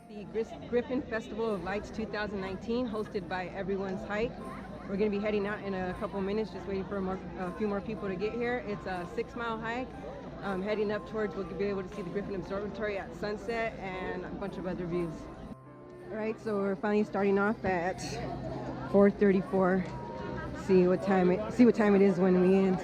The Griffin Festival of Lights 2019, hosted by Everyone's Hike. We're going to be heading out in a couple minutes, just waiting for a few more people to get here. It's a 6-mile hike, heading up towards, we'll be able to see the Griffin Observatory at sunset and a bunch of other views. All right, so we're finally starting off at 4:34. See what time it is when we end.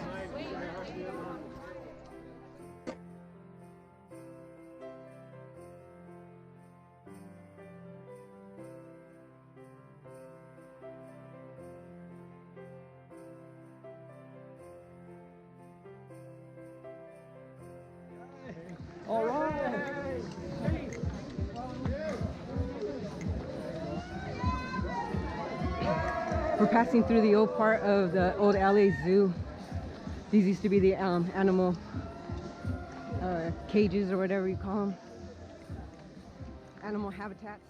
All right. We're passing through the old part of the old LA Zoo. These used to be the animal cages or whatever you call them. Animal habitats.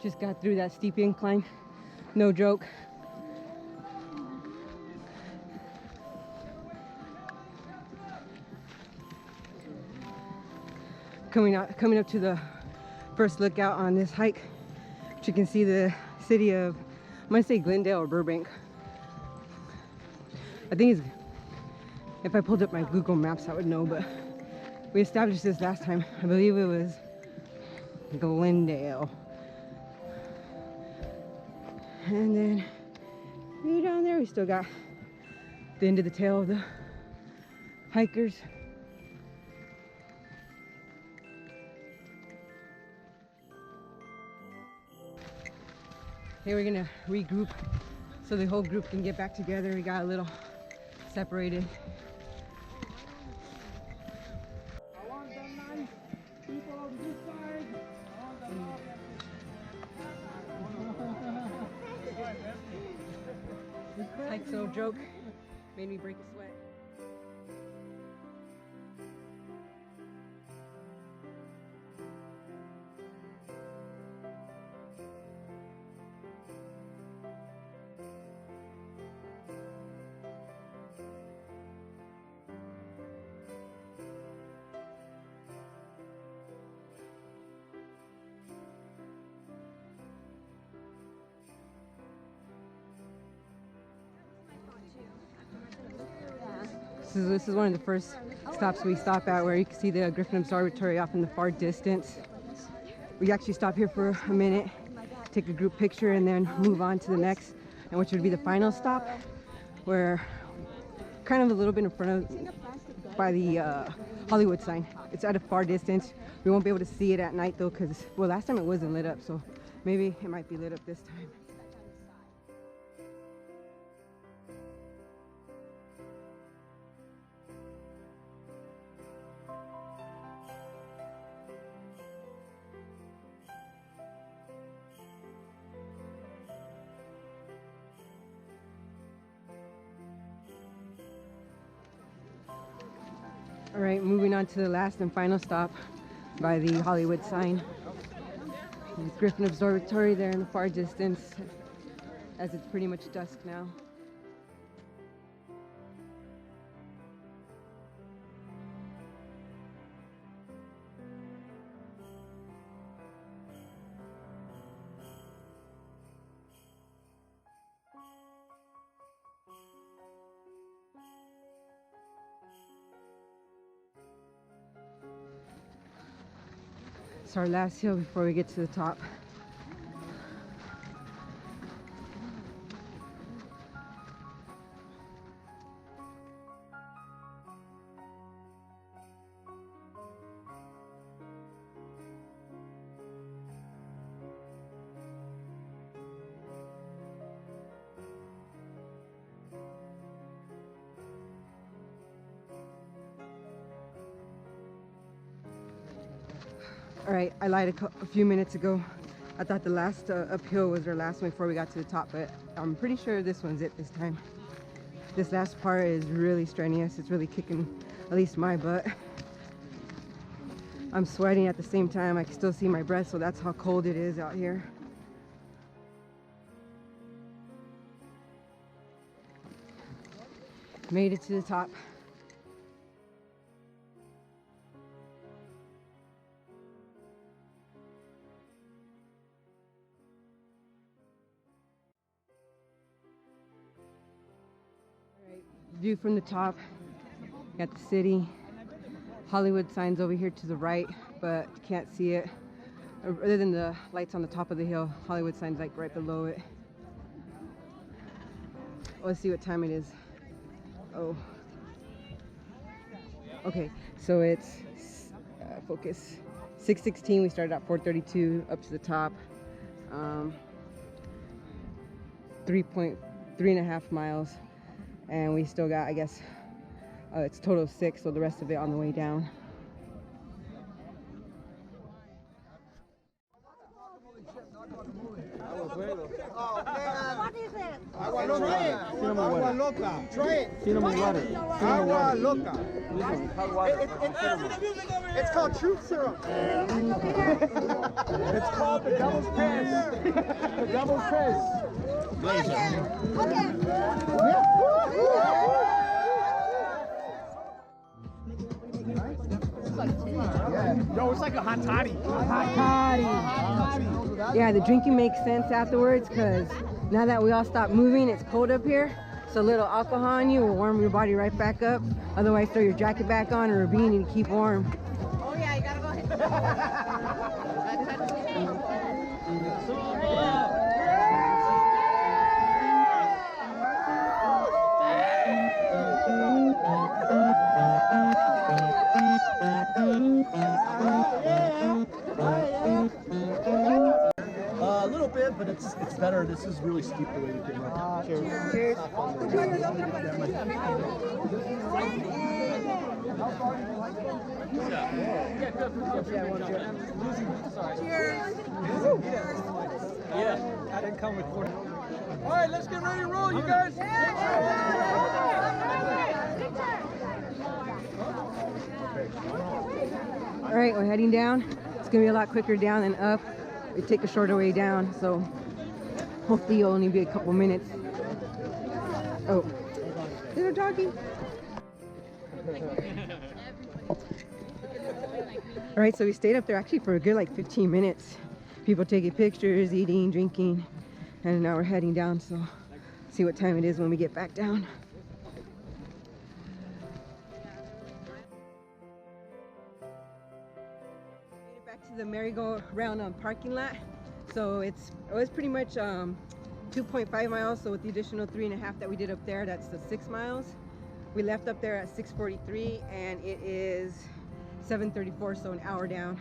Just got through that steep incline, no joke. Coming up to the first lookout on this hike, which you can see the city of, I'm gonna say Glendale or Burbank. I think it's, if I pulled up my Google Maps, I would know, but we established this last time. I believe it was Glendale. And then way down there, we still got the end of the tail of the hikers. Here we're gonna regroup so the whole group can get back together. We got a little separated. I want the nice people on this side. I want the Hike's no joke. Made me break a sweat. This is one of the first stops we stop at, where you can see the Griffin Observatory off in the far distance. We actually stop here for a minute, take a group picture, and then move on to the next, and which would be the final stop, where kind of a little bit in front of, by the Hollywood sign. It's at a far distance. We won't be able to see it at night though, because, well, last time it wasn't lit up, so maybe it might be lit up this time. All right, moving on to the last and final stop by the Hollywood sign. The Griffin Observatory there in the far distance, as it's pretty much dusk now. It's our last hill before we get to the top. All right, I lied a few minutes ago. I thought the last uphill was our last one before we got to the top, but I'm pretty sure this one's it this time. This last part is really strenuous. It's really kicking at least my butt. I'm sweating at the same time. I can still see my breath, so that's how cold it is out here. Made it to the top. View from the top. Got the city. Hollywood signs over here to the right, but you can't see it. Other than the lights on the top of the hill, Hollywood signs like right below it. Let's see what time it is. Oh. Okay, so it's focus. 6:16. We started at 4:32 up to the top. 3.5 miles. And we still got, I guess, it's a total of 6, so the rest of it on the way down. What is it? Agua loca. Try it. Agua loca. It's called truth serum. It's called the devil's piss. The devil's piss. Yo, it's like a hot toddy. Yeah, the drinking makes sense afterwards because now that we all stop moving, it's cold up here. So a little alcohol on you will warm your body right back up. Otherwise, throw your jacket back on or a beanie to keep warm. Oh yeah, you gotta go ahead. A little bit, but it's better. This is really steep the way you came up. Cheers. Cheers. Yeah, I didn't come with 40. All right, let's get ready to roll, you guys. All right, we're heading down. It's gonna be a lot quicker down than up. We take a shorter way down, so hopefully you'll only be a couple minutes. Oh, is a doggy? All right, so we stayed up there actually for a good like 15 minutes. People taking pictures, eating, drinking, and now we're heading down, so see what time it is when we get back down. Back to the merry-go-round parking lot. So it was pretty much 2.5 miles. So with the additional 3.5 that we did up there, that's the 6 miles. We left up there at 6:43, and it is 7:34, so an hour down.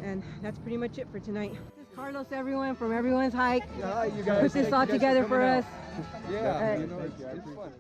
And that's pretty much it for tonight. This is Carlos, everyone from Everyone's Hike. Hi, you guys. Put this all together for us. Yeah, you know, it's fun.